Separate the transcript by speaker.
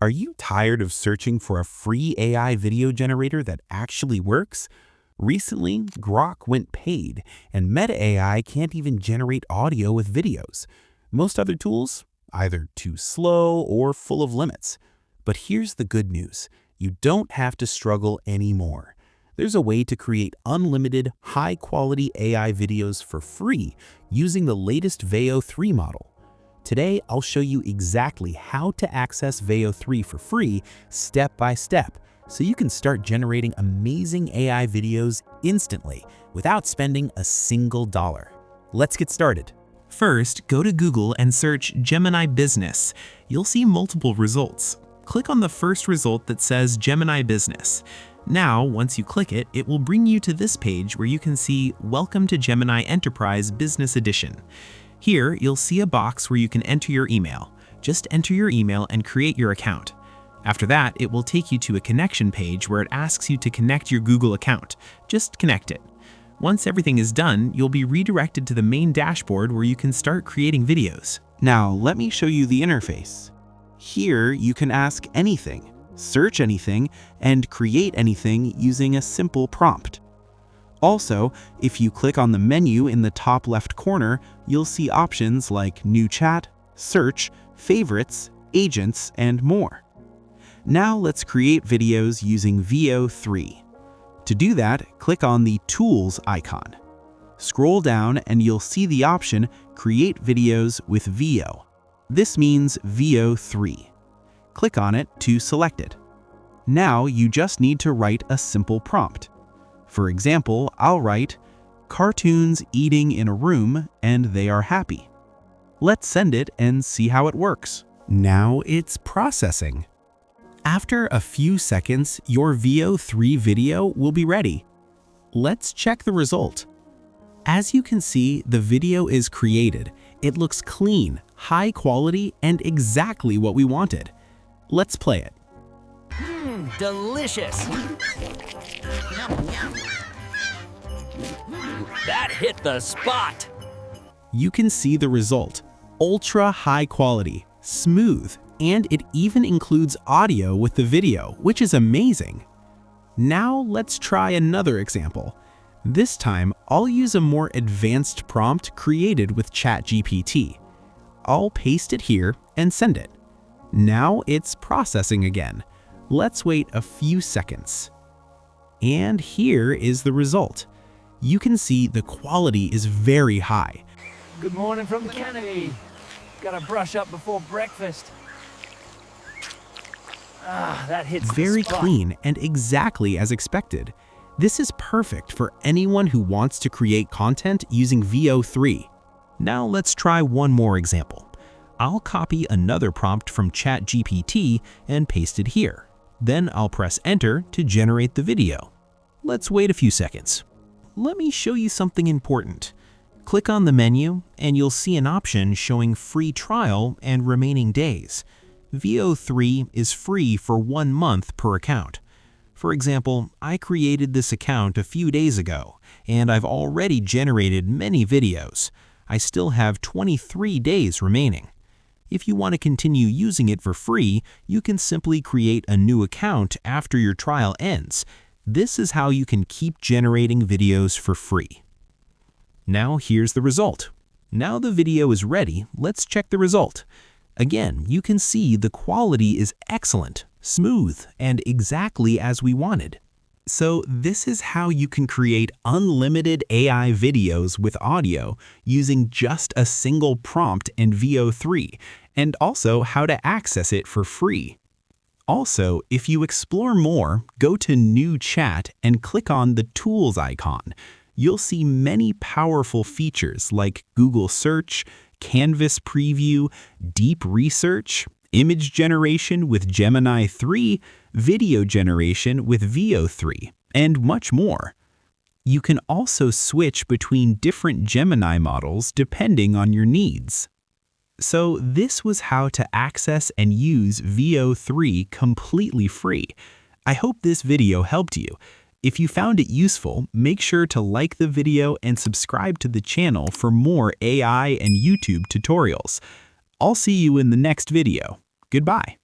Speaker 1: Are you tired of searching for a free AI video generator that actually works? Recently, Grok went paid, and Meta AI can't even generate audio with videos. Most other tools, either too slow or full of limits. But here's the good news. You don't have to struggle anymore. There's a way to create unlimited, high-quality AI videos for free using the latest Veo 3 model. Today, I'll show you exactly how to access Veo 3 for free step by step, so you can start generating amazing AI videos instantly without spending a single dollar. Let's get started.
Speaker 2: First, go to Google and search Gemini Business. You'll see multiple results. Click on the first result that says Gemini Business. Now, once you click it, it will bring you to this page where you can see Welcome to Gemini Enterprise Business Edition. Here, you'll see a box where you can enter your email. Just enter your email and create your account. After that, it will take you to a connection page where it asks you to connect your Google account. Just connect it. Once everything is done, you'll be redirected to the main dashboard where you can start creating videos.
Speaker 3: Now, let me show you the interface. Here, you can ask anything, search anything, and create anything using a simple prompt. Also, if you click on the menu in the top left corner, you'll see options like New Chat, Search, Favorites, Agents, and more. Now let's create videos using Veo 3. To do that, click on the Tools icon. Scroll down and you'll see the option Create Videos with Veo. This means Veo 3. Click on it to select it. Now you just need to write a simple prompt. For example, I'll write, "Cartoons eating in a room and they are happy." Let's send it and see how it works.
Speaker 1: Now it's processing. After a few seconds, your Veo 3 video will be ready. Let's check the result. As you can see, the video is created. It looks clean, high quality, and exactly what we wanted. Let's play it.
Speaker 4: Delicious! That hit the spot!
Speaker 1: You can see the result. Ultra high quality, smooth, and it even includes audio with the video, which is amazing. Now let's try another example. This time, I'll use a more advanced prompt created with ChatGPT. I'll paste it here and send it. Now it's processing again. Let's wait a few seconds. And here is the result. You can see the quality is very high.
Speaker 4: Good morning from Kennedy. Gotta brush up before breakfast. That hits
Speaker 1: Very
Speaker 4: the spot.
Speaker 1: clean and exactly as expected. This is perfect for anyone who wants to create content using Veo 3. Now let's try one more example. I'll copy another prompt from ChatGPT and paste it here. Then I'll press Enter to generate the video. Let's wait a few seconds. Let me show you something important. Click on the menu and you'll see an option showing free trial and remaining days. Veo 3 is free for 1 month per account. For example, I created this account a few days ago, and I've already generated many videos. I still have 23 days remaining. If you want to continue using it for free, you can simply create a new account after your trial ends. This is how you can keep generating videos for free. Now here's the result. Now the video is ready, let's check the result. Again, you can see the quality is excellent, smooth, and exactly as we wanted. So this is how you can create unlimited AI videos with audio using just a single prompt in Veo 3, and also how to access it for free. Also, if you explore more, go to New Chat and click on the Tools icon. You'll see many powerful features like Google Search, Canvas Preview, Deep Research, image generation with Gemini 3, video generation with Veo 3, and much more. You can also switch between different Gemini models depending on your needs. So this was how to access and use Veo 3 completely free. I hope this video helped you. If you found it useful, make sure to like the video and subscribe to the channel for more AI and YouTube tutorials. I'll see you in the next video. Goodbye.